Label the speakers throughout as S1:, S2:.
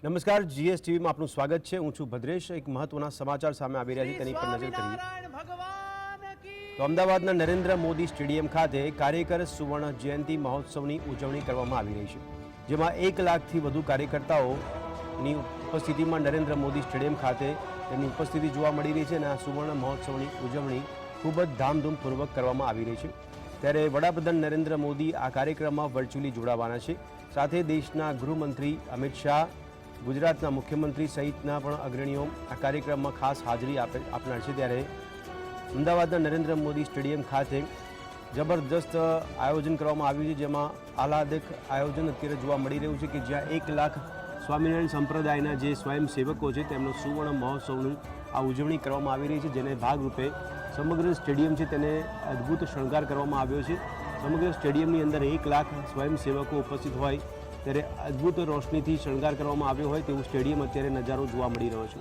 S1: નમસ્કાર જીએસટીવી માં આપનું સ્વાગત છે। હું છું ભદ્રેશ। એક મહત્વના સમાચાર સામે આવી રહ્યા છે તેની પર નજર કરીએ તો અમદાવાદના નરેન્દ્ર મોદી સ્ટેડિયમ ખાતે કાર્યકર સુવર્ણ જયંતિ મહોત્સવની ઉજવણી કરવામાં આવી રહી છે, જેમાં 1 લાખથી વધુ કાર્યકર્તાઓની ઉપસ્થિતિમાં નરેન્દ્ર મોદી સ્ટેડિયમ ખાતે તેમની ઉપસ્થિતિ જોવા મળી રહી છે અને આ સુવર્ણ મહોત્સવની ઉજવણી ખૂબ જ ધામધૂમપૂર્વક કરવામાં આવી રહી છે। ત્યારે વડાપ્રધાન નરેન્દ્ર મોદી આ કાર્યક્રમમાં વર્ચ્યુઅલી જોડાવાના છે। સાથે દેશના ગૃહમંત્રી અમિત શાહ, गुजरातना मुख्यमंत्री सहितना पण अग्रणीओ आ कार्यक्रम में खास हाजरी आपनार छे। त्यारे अमदावादना नरेंद्र मोदी स्टेडियम खाते जबरदस्त आयोजन करवामां आव्युं छे, जेमां आह्लादक आयोजन अत्यारे जोवा मळी रह्युं छे कि ज्यां 1 लाख स्वामिनारायण संप्रदायना जे स्वयंसेवको छे तेमनो सुवर्ण महोत्सवनी आ उजवणी करवामां आवी रही छे, जेने भागरूपे समग्र स्टेडियम छे तेने अद्भुत शणगार करवामां आव्यो छे। समग्र स्टेडियमनी अंदर 1 लाख स्वयंसेवको उपस्थित होय ત્યારે અદ્ભુત રોશનીથી શણગાર કરવામાં આવ્યો હોય તેવું સ્ટેડિયમ અત્યારે નજારો જોવા મળી રહ્યો છે।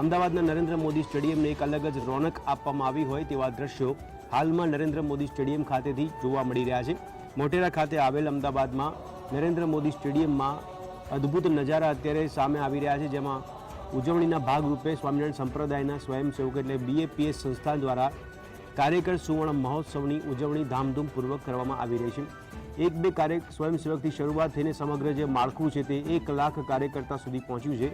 S1: અમદાવાદના નરેન્દ્ર મોદી સ્ટેડિયમને એક અલગ જ રોનક આપવામાં આવી હોય તેવા દ્રશ્યો હાલમાં નરેન્દ્ર મોદી સ્ટેડિયમ ખાતેથી જોવા મળી રહ્યા છે। મોટેરા ખાતે આવેલ અમદાવાદમાં નરેન્દ્ર મોદી સ્ટેડિયમમાં અદ્ભુત નજારા અત્યારે સામે આવી રહ્યા છે, જેમાં ઉજવણીના ભાગરૂપે સ્વામિનારાયણ સંપ્રદાયના સ્વયંસેવકો એટલે બીએપીએસ સંસ્થા દ્વારા કાર્યકર સુવર્ણ મહોત્સવની ઉજવણી ધામધૂમપૂર્વક કરવામાં આવી રહી છે। 1-2 કાર્ય स्वयंसेवकથી શરૂઆત થઈને સમગ્ર જે માળખું છે તે 1 લાખ કાર્યકર્તા સુધી પહોંચ્યું છે।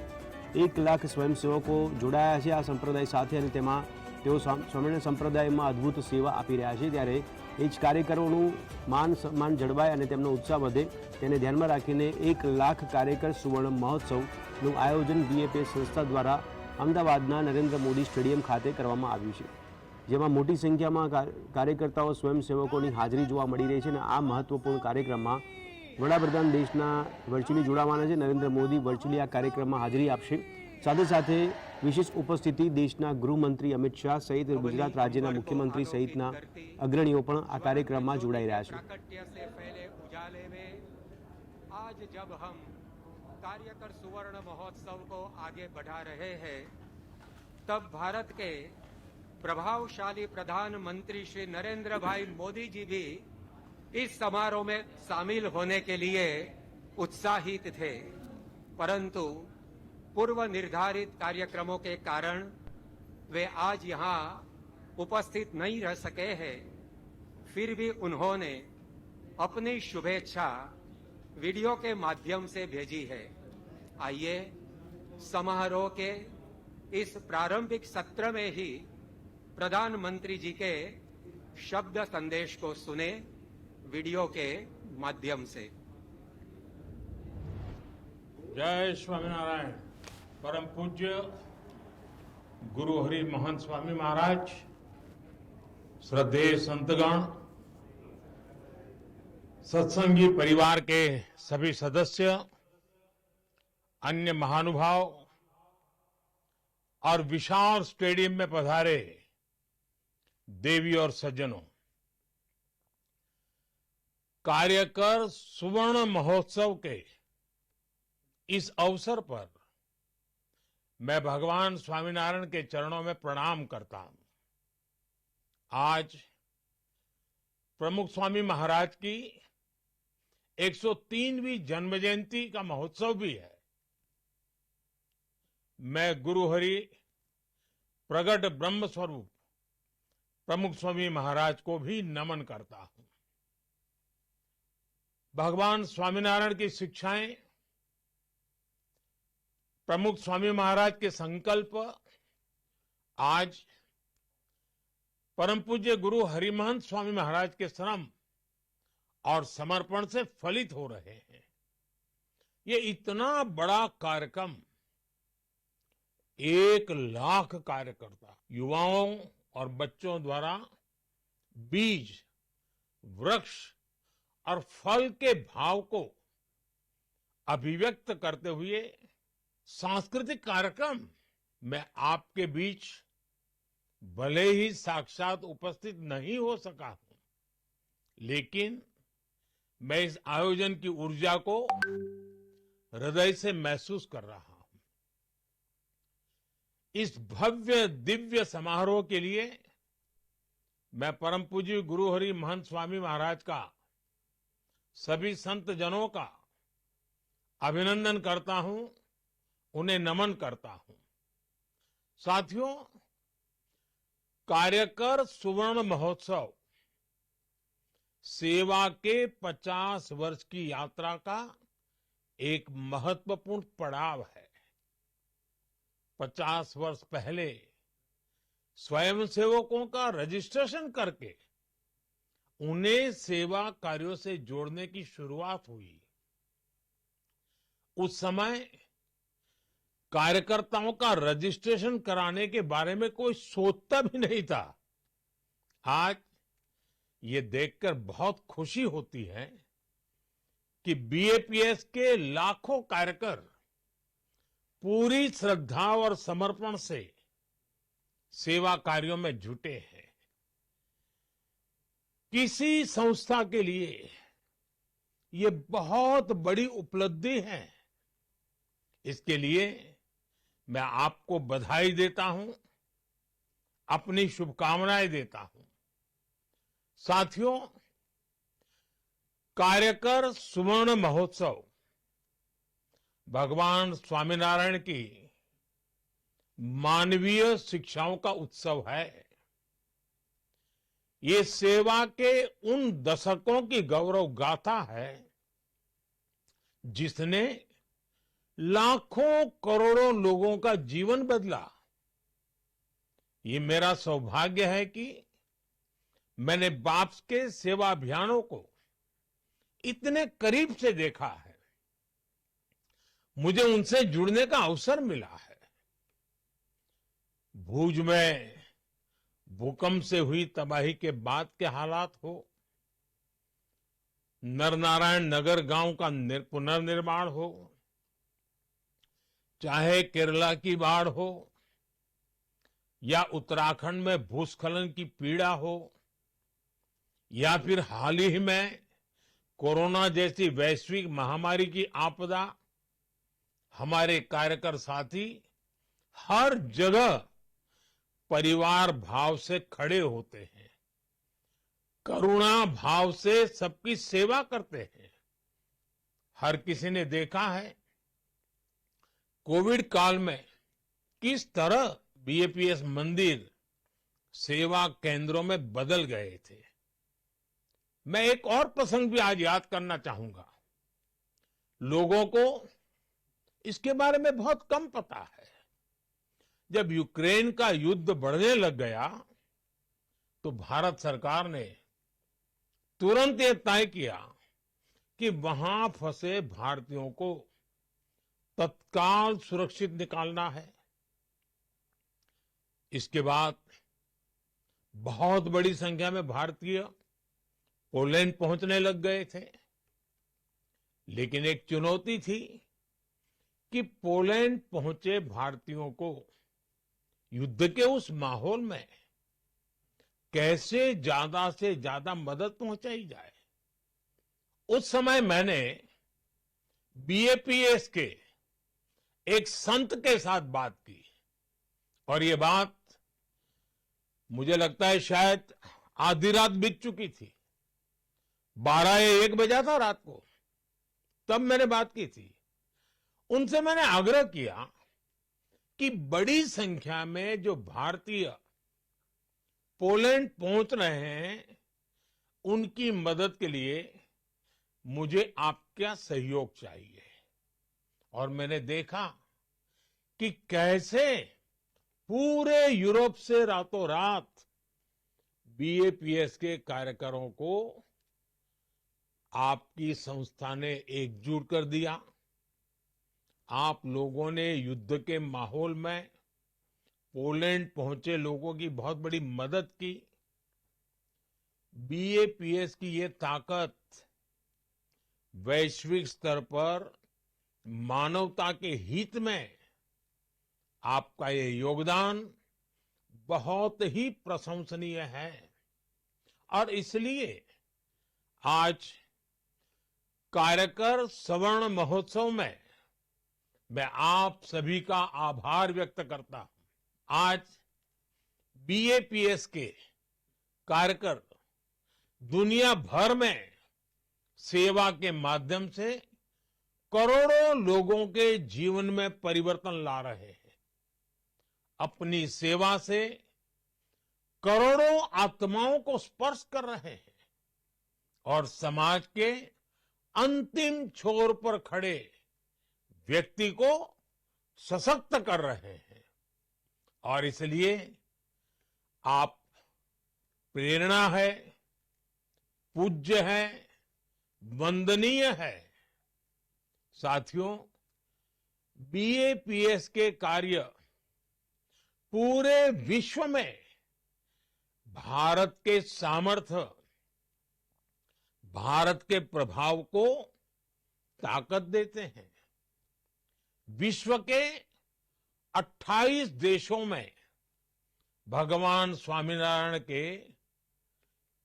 S1: 1 લાખ સ્વયંસેવકો જોડાયા છે આ સંપ્રદાય સાથે અને તેમાં તેઓ સ્વામિનારાયણ સંપ્રદાયમાં અદ્ભુત સેવા આપી રહ્યા છે। ત્યારે એ જ કાર્યકરોનું માન સન્માન જળવાય અને તેમનો ઉત્સાહ વધે તેને ધ્યાનમાં રાખીને 1 લાખ કાર્યકર સુવર્ણ મહોત્સવનું આયોજન બીએપીએસ સંસ્થા દ્વારા અમદાવાદના નરેન્દ્ર મોદી સ્ટેડિયમ ખાતે કરવામાં આવ્યું છે, જેમાં મોટી સંખ્યામાં કાર્યકર્તાઓ સ્વયંસેવકોની હાજરી જોવા મળી રહી છે અને આ મહત્વપૂર્ણ કાર્યક્રમમાં વડાપ્રધાન દેશના વર્ચ્યુઅલી જોડાવાના છે। નરેન્દ્ર મોદી વર્ચ્યુઅલી આ કાર્યક્રમમાં હાજરી આપશે। સાથે સાથે વિશેષ ઉપસ્થિતિ દેશના ગૃહમંત્રી અમિત શાહ સહિત ગુજરાત રાજ્યના મુખ્યમંત્રી સહિતના અગ્રણીઓ પણ આ કાર્યક્રમમાં જોડાઈ રહ્યા છે।
S2: आज जब हम कार्यकर सुवर्ण महोत्सव को आगे बढ़ा रहे हैं, तब भारत के प्रभावशाली प्रधानमंत्री श्री नरेंद्र भाई मोदी जी भी इस समारोह में शामिल होने के लिए उत्साहित थे, परंतु पूर्व निर्धारित कार्यक्रमों के कारण वे आज यहाँ उपस्थित नहीं रह सके हैं। फिर भी उन्होंने अपनी शुभेच्छा वीडियो के माध्यम से भेजी है। आइए समारोह के इस प्रारंभिक सत्र में ही प्रधानमंत्री जी के शब्द संदेश को सुने वीडियो के माध्यम से।
S3: जय स्वामीनारायण। परम पूज्य गुरु हरि महंत स्वामी महाराज, श्रद्धेय संतगण, सत्संगी परिवार के सभी सदस्य, अन्य महानुभाव और विशाल स्टेडियम में पधारे देवी और सज्जनों, कार्यकर सुवर्ण महोत्सव के इस अवसर पर मैं भगवान स्वामीनारायण के चरणों में प्रणाम करता हूं। आज प्रमुख स्वामी महाराज की 103वीं जन्म जयंती का महोत्सव भी है। मैं गुरु हरि प्रगट ब्रह्म स्वरूप प्रमुख स्वामी महाराज को भी नमन करता हूं। भगवान स्वामीनारायण की शिक्षाएं, प्रमुख स्वामी महाराज के संकल्प आज परम पूज्य गुरु हरिमहंत स्वामी महाराज के श्रम और समर्पण से फलित हो रहे हैं। ये इतना बड़ा कार्यक्रम, 1 लाख कार्यकर्ता युवाओं और बच्चों द्वारा बीज, वृक्ष और फल के भाव को अभिव्यक्त करते हुए सांस्कृतिक कार्यक्रम मैं आपके बीच भले ही साक्षात उपस्थित नहीं हो सका हूं, लेकिन मैं इस आयोजन की ऊर्जा को हृदय से महसूस कर रहा हूं। इस भव्य दिव्य समारोह के लिए मैं परम पूज्य गुरु हरि महंत स्वामी महाराज का, सभी संत जनों का अभिनंदन करता हूं उन्हें नमन करता हूं। साथियों, कार्यकर सुवर्ण महोत्सव सेवा के 50 वर्ष की यात्रा का एक महत्वपूर्ण पड़ाव है। 50 वर्ष पहले स्वयंसेवकों का रजिस्ट्रेशन करके उन्हें सेवा कार्यों से जोड़ने की शुरुआत हुई। उस समय कार्यकर्ताओं का रजिस्ट्रेशन कराने के बारे में कोई सोचता भी नहीं था। आज ये देखकर बहुत खुशी होती है कि बीएपीएस के लाखों कार्यकर पूरी श्रद्धा और समर्पण से सेवा कार्यों में जुटे हैं। किसी संस्था के लिए ये बहुत बड़ी उपलब्धि है। इसके लिए मैं आपको बधाई देता हूं, अपनी शुभकामनाएं देता हूं। साथियों, कार्यकर सुवर्ण महोत्सव भगवान स्वामीनारायण की मानवीय शिक्षाओं का उत्सव है। ये सेवा के उन दशकों की गौरव गाथा है जिसने लाखों करोड़ों लोगों का जीवन बदला। ये मेरा सौभाग्य है कि मैंने बाप्स के सेवा अभियानों को इतने करीब से देखा है। मुझे उनसे जुड़ने का अवसर मिला है। भूज में भूकंप से हुई तबाही के बाद के हालात हो, नरनारायण नगर गांव का पुनर्निर्माण हो, चाहे केरला की बाढ़ हो या उत्तराखंड में भूस्खलन की पीड़ा हो, या फिर हाल ही में कोरोना जैसी वैश्विक महामारी की आपदा, हमारे कार्यकर साथी हर जगह परिवार भाव से खड़े होते हैं, करुणा भाव से सबकी सेवा करते हैं। हर किसी ने देखा है कोविड काल में किस तरह बीएपीएस मंदिर सेवा केंद्रों में बदल गए थे। मैं एक और प्रसंग भी आज याद करना चाहूंगा। लोगों को इसके बारे में बहुत कम पता है। जब यूक्रेन का युद्ध बढ़ने लग गया तो भारत सरकार ने तुरंत ये तय किया कि वहां फंसे भारतीयों को तत्काल सुरक्षित निकालना है। इसके बाद बहुत बड़ी संख्या में भारतीय पोलैंड पहुंचने लग गए थे। लेकिन एक चुनौती थी कि पोलैंड पहुंचे भारतीयों को युद्ध के उस माहौल में कैसे ज्यादा से ज्यादा मदद पहुंचाई जाए। उस समय मैंने बीएपीएस के एक संत के साथ बात की और ये बात मुझे लगता है शायद आधी रात बीत चुकी थी, 12 या 1 बजा था रात को, तब मैंने बात की थी। उनसे मैंने आग्रह किया कि बड़ी संख्या में जो भारतीय पोलैंड पहुंच रहे हैं उनकी मदद के लिए मुझे आपका सहयोग चाहिए। और मैंने देखा कि कैसे पूरे यूरोप से रातों रात बीएपीएस के कार्यकरों को आपकी संस्था ने एकजुट कर दिया। आप लोगों ने युद्ध के माहौल में पोलैंड पहुंचे लोगों की बहुत बड़ी मदद की। बीएपीएस की ये ताकत वैश्विक स्तर पर मानवता के हित में आपका ये योगदान बहुत ही प्रशंसनीय है। और इसलिए आज कार्यकर स्वर्ण महोत्सव में मैं आप सभी का आभार व्यक्त करता हूं। आज बीएपीएस के कार्यकर दुनिया भर में सेवा के माध्यम से करोड़ों लोगों के जीवन में परिवर्तन ला रहे हैं। अपनी सेवा से करोड़ों आत्माओं को स्पर्श कर रहे हैं और समाज के अंतिम छोर पर खड़े व्यक्ति को सशक्त कर रहे हैं। और इसलिए आप प्रेरणा है, पूज्य है, वंदनीय है। साथियों, बीएपीएस के कार्य पूरे विश्व में भारत के सामर्थ्य, भारत के प्रभाव को ताकत देते हैं। विश्व के 28 देशों में भगवान स्वामीनारायण के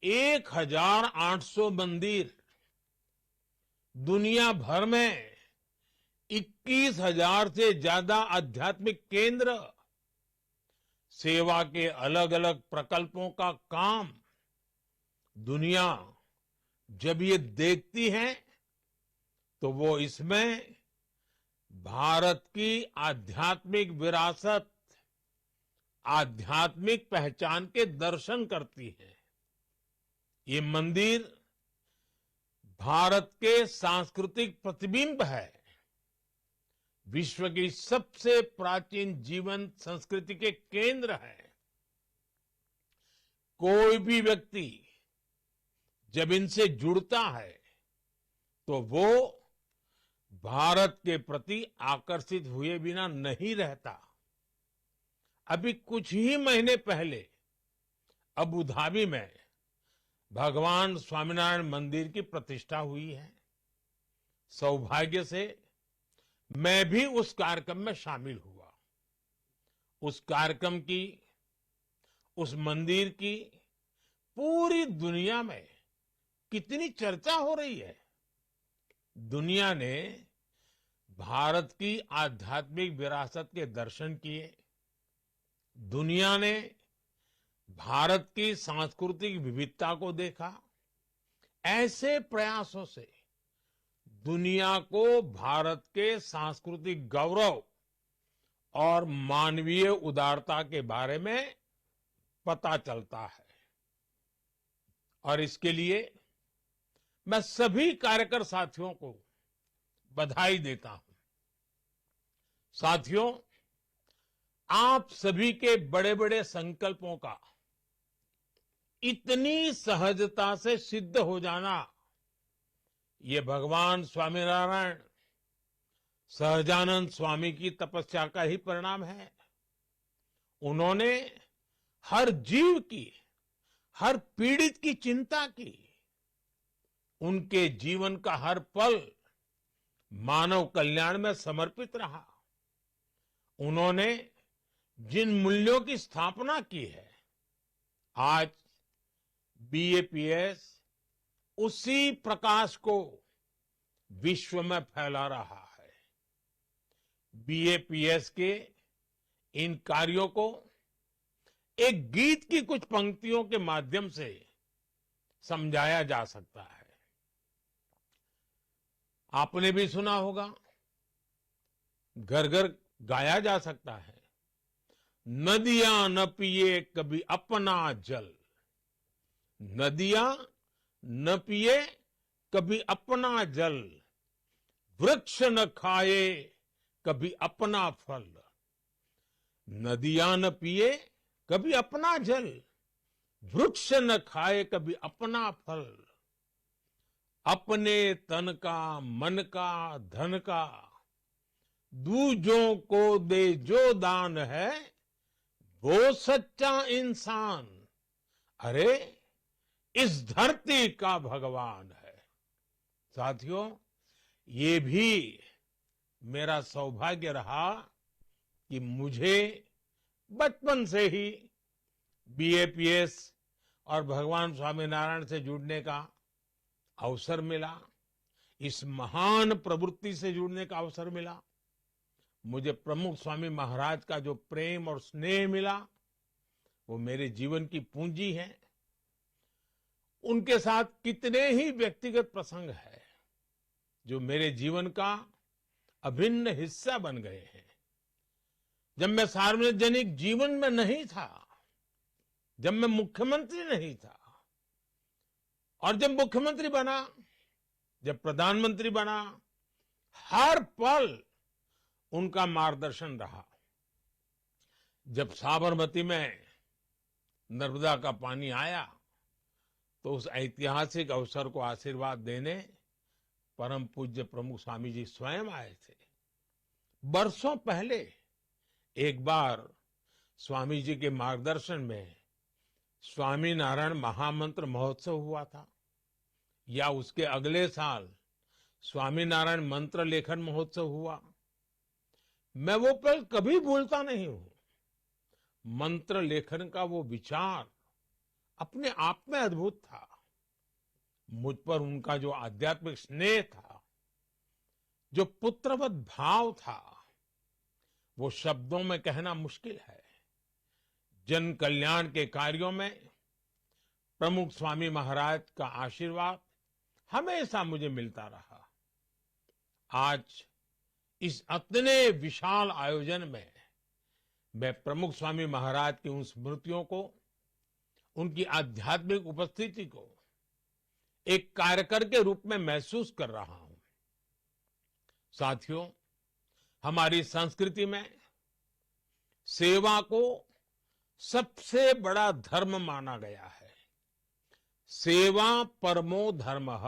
S3: 1800 मंदिर, दुनिया भर में 21,000 से ज्यादा आध्यात्मिक केंद्र, सेवा के अलग अलग प्रकल्पों का काम, दुनिया जब ये देखती है तो वो इसमें भारत की आध्यात्मिक विरासत, आध्यात्मिक पहचान के दर्शन करती है। ये मंदिर भारत के सांस्कृतिक प्रतिबिंब है। विश्व की सबसे प्राचीन जीवंत संस्कृति के केंद्र है। कोई भी व्यक्ति जब इनसे जुड़ता है तो वो भारत के प्रति आकर्षित हुए बिना नहीं रहता। अभी कुछ ही महीने पहले अबू धाबी में भगवान स्वामीनारायण मंदिर की प्रतिष्ठा हुई है। सौभाग्य से मैं भी उस कार्यक्रम में शामिल हुआ। उस कार्यक्रम की, उस मंदिर की पूरी दुनिया में कितनी चर्चा हो रही है। दुनिया ने भारत की आध्यात्मिक विरासत के दर्शन किए। दुनिया ने भारत की सांस्कृतिक विविधता को देखा। ऐसे प्रयासों से दुनिया को भारत के सांस्कृतिक गौरव और मानवीय उदारता के बारे में पता चलता है। और इसके लिए मैं सभी कार्यकर साथियों को बधाई देता हूं। साथियों, आप सभी के बड़े बड़े संकल्पों का इतनी सहजता से सिद्ध हो जाना, ये भगवान स्वामीनारायण, सहजानंद स्वामी की तपस्या का ही परिणाम है। उन्होंने हर जीव की, हर पीड़ित की चिंता की। उनके जीवन का हर पल मानव कल्याण में समर्पित रहा। उन्होंने जिन मूल्यों की स्थापना की है, आज बीएपीएस उसी प्रकाश को विश्व में फैला रहा है। बीएपीएस के इन कार्यों को एक गीत की कुछ पंक्तियों के माध्यम से समझाया जा सकता है। आपने भी सुना होगा, घर घर गाया जा सकता है, नदियां न पिए कभी अपना जल, नदियां न पिए कभी अपना जल, वृक्ष न खाए कभी अपना फल। नदियां न पिए कभी अपना जल, वृक्ष न खाए कभी अपना फल। अपने तन का, मन का, धन का दूजों को दे जो दान है, वो सच्चा इंसान। अरे इस धरती का भगवान है। साथियों, ये भी मेरा सौभाग्य रहा कि मुझे बचपन से ही बीएपीएस और भगवान स्वामीनारायण से जुड़ने का अवसर मिला। इस महान प्रवृत्ति से जुड़ने का अवसर मिला। मुझे प्रमुख स्वामी महाराज का जो प्रेम और स्नेह मिला, वो मेरे जीवन की पूंजी है। उनके साथ कितने ही व्यक्तिगत प्रसंग है जो मेरे जीवन का अभिन्न हिस्सा बन गए हैं। जब मैं सार्वजनिक जीवन में नहीं था, जब मैं मुख्यमंत्री नहीं था, और जब मुख्यमंत्री बना, जब प्रधानमंत्री बना, हर पल उनका मार्गदर्शन रहा। जब साबरमती में नर्मदा का पानी आया तो उस ऐतिहासिक अवसर को आशीर्वाद देने परम पूज्य प्रमुख स्वामी जी स्वयं आए थे। बरसों पहले एक बार स्वामी जी के मार्गदर्शन में स्वामी नारायण महामंत्र महोत्सव हुआ था, या उसके अगले साल स्वामी नारायण मंत्र लेखन महोत्सव हुआ। मैं वो पल कभी भूलता नहीं हूं। मंत्र लेखन का वो विचार अपने आप में अद्भुत था। मुझ पर उनका जो आध्यात्मिक स्नेह था, जो पुत्रवत भाव था, वो शब्दों में कहना मुश्किल है। जन कल्याण के कार्यों में प्रमुख स्वामी महाराज का आशीर्वाद हमेशा मुझे मिलता रहा। आज इस इतने विशाल आयोजन में मैं प्रमुख स्वामी महाराज की उन स्मृतियों को, उनकी आध्यात्मिक उपस्थिति को एक कार्यकर के रूप में महसूस कर रहा हूं। साथियों, हमारी संस्कृति में सेवा को सबसे बड़ा धर्म माना गया है। सेवा परमो धर्मः।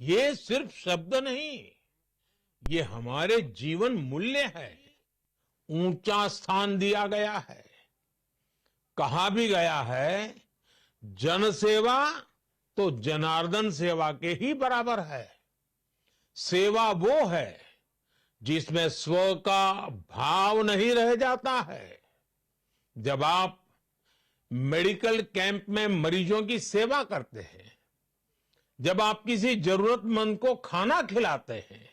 S3: ये सिर्फ शब्द नहीं, ये हमारे जीवन मूल्य है। ऊंचा स्थान दिया गया है। कहा भी गया है, जन सेवा तो जनार्दन सेवा के ही बराबर है। सेवा वो है जिसमें स्व का भाव नहीं रह जाता है। जब आप मेडिकल कैंप में मरीजों की सेवा करते हैं, जब आप किसी जरूरतमंद को खाना खिलाते हैं,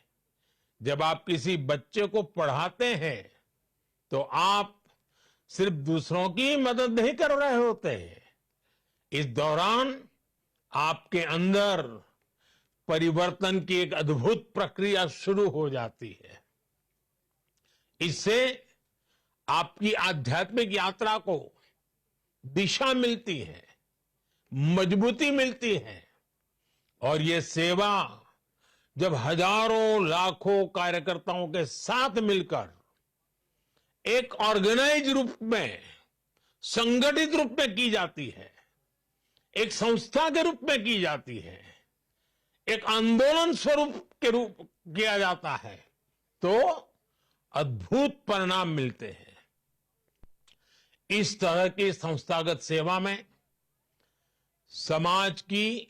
S3: जब आप किसी बच्चे को पढ़ाते हैं, तो आप सिर्फ दूसरों की मदद नहीं कर रहे होते। इस दौरान आपके अंदर परिवर्तन की एक अद्भुत प्रक्रिया शुरू हो जाती है। इससे आपकी आध्यात्मिक यात्रा को दिशा मिलती है, मजबूती मिलती है। और ये सेवा जब हजारों लाखों कार्यकर्ताओं के साथ मिलकर एक ऑर्गेनाइज रूप में, संगठित रूप में की जाती है, एक संस्था के रूप में की जाती है, एक आंदोलन स्वरूप के रूप किया जाता है, तो अद्भुत परिणाम मिलते हैं। इस तरह की संस्थागत सेवा में समाज की,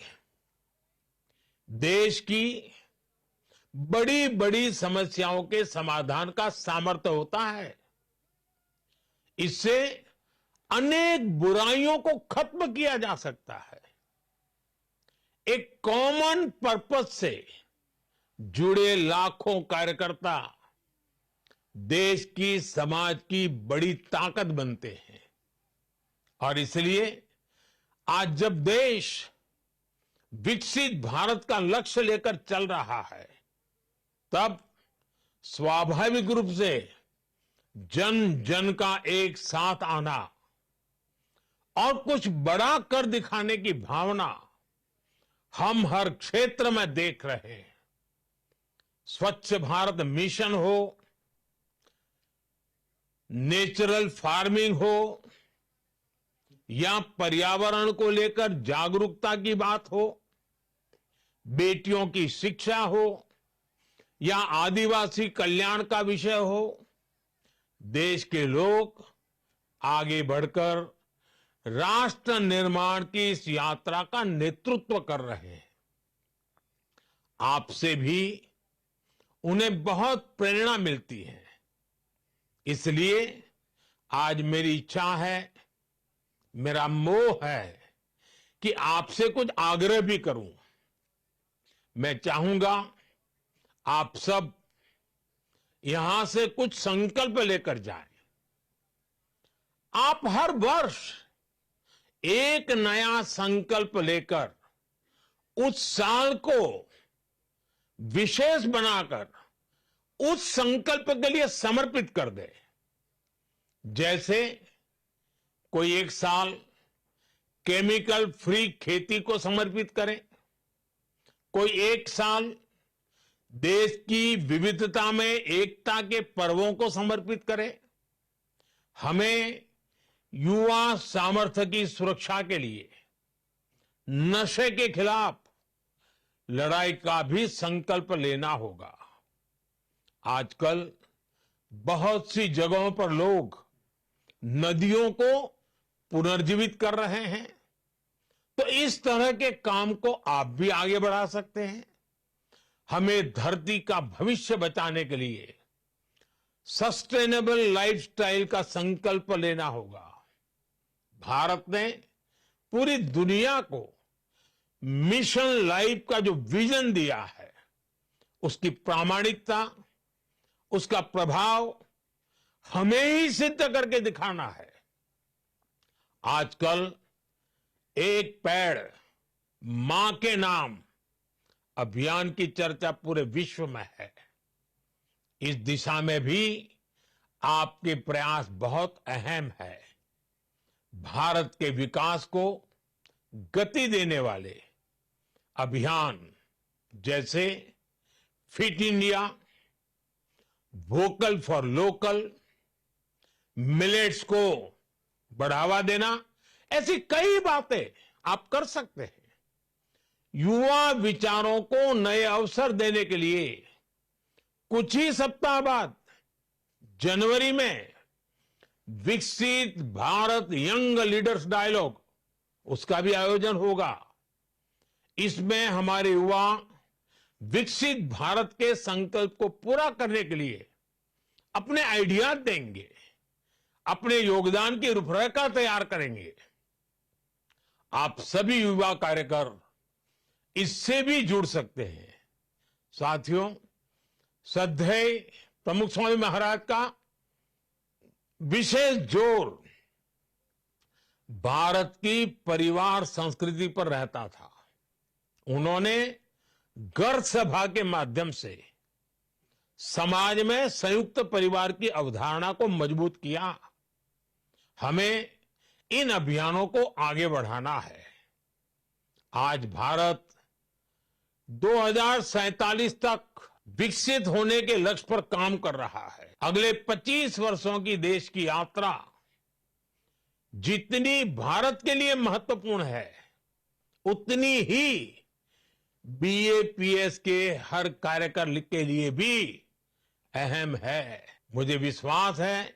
S3: देश की बड़ी बड़ी समस्याओं के समाधान का सामर्थ्य होता है। इससे अनेक बुराइयों को खत्म किया जा सकता है। एक कॉमन पर्पस से जुड़े लाखों कार्यकर्ता देश की, समाज की बड़ी ताकत बनते हैं। और इसलिए आज जब देश विकसित भारत का लक्ष्य लेकर चल रहा है, तब स्वाभाविक रूप से जन जन का एक साथ आना और कुछ बड़ा कर दिखाने की भावना हम हर क्षेत्र में देख रहे हैं। स्वच्छ भारत मिशन हो, नेचुरल फार्मिंग हो, या पर्यावरण को लेकर जागरूकता की बात हो, बेटियों की शिक्षा हो, या आदिवासी कल्याण का विषय हो, देश के लोग आगे बढ़कर राष्ट्र निर्माण की इस यात्रा का नेतृत्व कर रहे हैं। आपसे भी उन्हें बहुत प्रेरणा मिलती है। इसलिए आज मेरी इच्छा है, मेरा मोह है कि आपसे कुछ आग्रह भी करूं। मैं चाहूंगा आप सब यहां से कुछ संकल्प लेकर जाएं। आप हर वर्ष एक नया संकल्प लेकर उस साल को विशेष बनाकर उस संकल्प के लिए समर्पित कर दे। जैसे कोई एक साल केमिकल फ्री खेती को समर्पित करे, कोई एक साल देश की विविधता में एकता के पर्वों को समर्पित करे। हमें युवा सामर्थ्य की सुरक्षा के लिए नशे के खिलाफ लड़ाई का भी संकल्प लेना होगा। आजकल बहुत सी जगहों पर लोग नदियों को पुनर्जीवित कर रहे हैं, तो इस तरह के काम को आप भी आगे बढ़ा सकते हैं। हमें धरती का भविष्य बचाने के लिए सस्टेनेबल लाइफस्टाइल का संकल्प लेना होगा। भारत ने पूरी दुनिया को मिशन लाइफ का जो विजन दिया है, उसकी प्रामाणिकता, उसका प्रभाव हमें ही सिद्ध करके दिखाना है। आजकल एक पेड़ मां के नाम अभियान की चर्चा पूरे विश्व में है। इस दिशा में भी आपके प्रयास बहुत अहम है। भारत के विकास को गति देने वाले अभियान जैसे fit India, vocal for local, millets को बढ़ावा देना, ऐसी कई बातें आप कर सकते हैं। युवा विचारों को नए अवसर देने के लिए कुछ ही सप्ताह बाद जनवरी में विकसित भारत यंग लीडर्स डायलॉग, उसका भी आयोजन होगा। इसमें हमारे युवा विकसित भारत के संकल्प को पूरा करने के लिए अपने आइडियाज देंगे, अपने योगदान की रूपरेखा तैयार करेंगे। आप सभी युवा कार्यकर इससे भी जुड़ सकते हैं। साथियों, श्रद्धेय प्रमुख स्वामी महाराज का विशेष जोर भारत की परिवार संस्कृति पर रहता था। उन्होंने घर सभा के माध्यम से समाज में संयुक्त परिवार की अवधारणा को मजबूत किया। हमें इन अभियानों को आगे बढ़ाना है। आज भारत 2047 तक विकसित होने के लक्ष्य पर काम कर रहा है। अगले 25 वर्षों की देश की यात्रा जितनी भारत के लिए महत्वपूर्ण है, उतनी ही बीएपीएस के हर कार्यकर के लिए भी अहम है। मुझे विश्वास है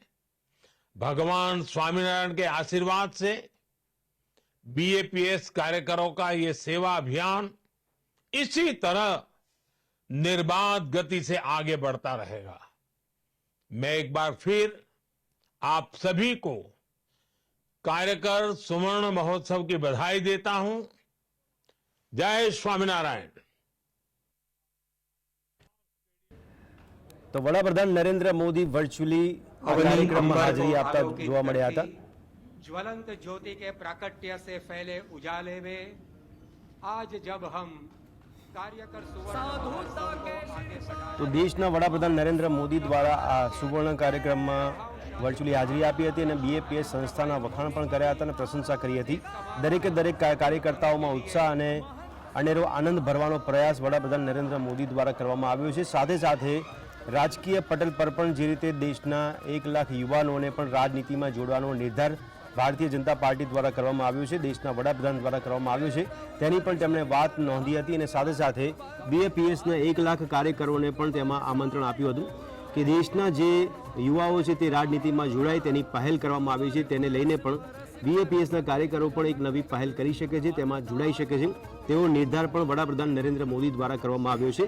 S3: भगवान स्वामीनारायण के आशीर्वाद से बीएपीएस कार्यकरों का ये सेवा अभियान इसी तरह निर्बाध गति से आगे बढ़ता रहेगा। मैं एक बार फिर आप सभी को कार्यकर सुवर्ण महोत्सव की बधाई देता हूं। जय स्वामीनारायण।
S1: તો વડાપ્રધાન નરેન્દ્ર મોદી વર્ચ્યુઅલી આ કાર્યક્રમમાં હાજરી આપતા જોવા મળ્યા હતા।
S2: ज्वलंत ज्योति के प्राकट्य से फैले उजाले में आज जब हम कार्यकर सुवर्ण महोत्सव को आगे बढ़ा
S1: તો દેશના વડાપ્રધાન નરેન્દ્ર મોદી દ્વારા આ સુવર્ણ કાર્યક્રમમાં વર્ચ્યુઅલી હાજરી આપી હતી અને બીએપીએસ સંસ્થાના વખાણ પણ કર્યા હતા અને પ્રશંસા કરી હતી। દરેકે દરેક કાર્યકર્તાઓમાં ઉત્સાહ અને અનેરો આનંદ ભરવાનો પ્રયાસ વડાપ્રધાન નરેન્દ્ર મોદી દ્વારા કરવામાં આવ્યો છે। સાથે સાથે રાજકીય પટલ પર પણ જે રીતે દેશના 1 લાખ યુવાનોને પણ રાજનીતિમાં જોડવાનો નિર્ધાર ભારતીય જનતા પાર્ટી દ્વારા કરવામાં આવ્યો છે, દેશના વડાપ્રધાન દ્વારા કરવામાં આવ્યો છે, તેની પણ તેમણે વાત નોંધી હતી અને સાથે સાથે બીએપીએસના 1 લાખ કાર્યકરોને પણ તેમાં આમંત્રણ આપ્યું હતું કે દેશના જે યુવાઓ છે તે રાજનીતિમાં જોડાય તેની પહેલ કરવામાં આવી છે। તેને લઈને પણ બીએપીએસના કાર્યકરો પણ એક નવી પહેલ કરી શકે છે, તેમાં જોડાઈ શકે છે તેવો નિર્ધાર પણ વડાપ્રધાન નરેન્દ્ર મોદી દ્વારા કરવામાં આવ્યો છે।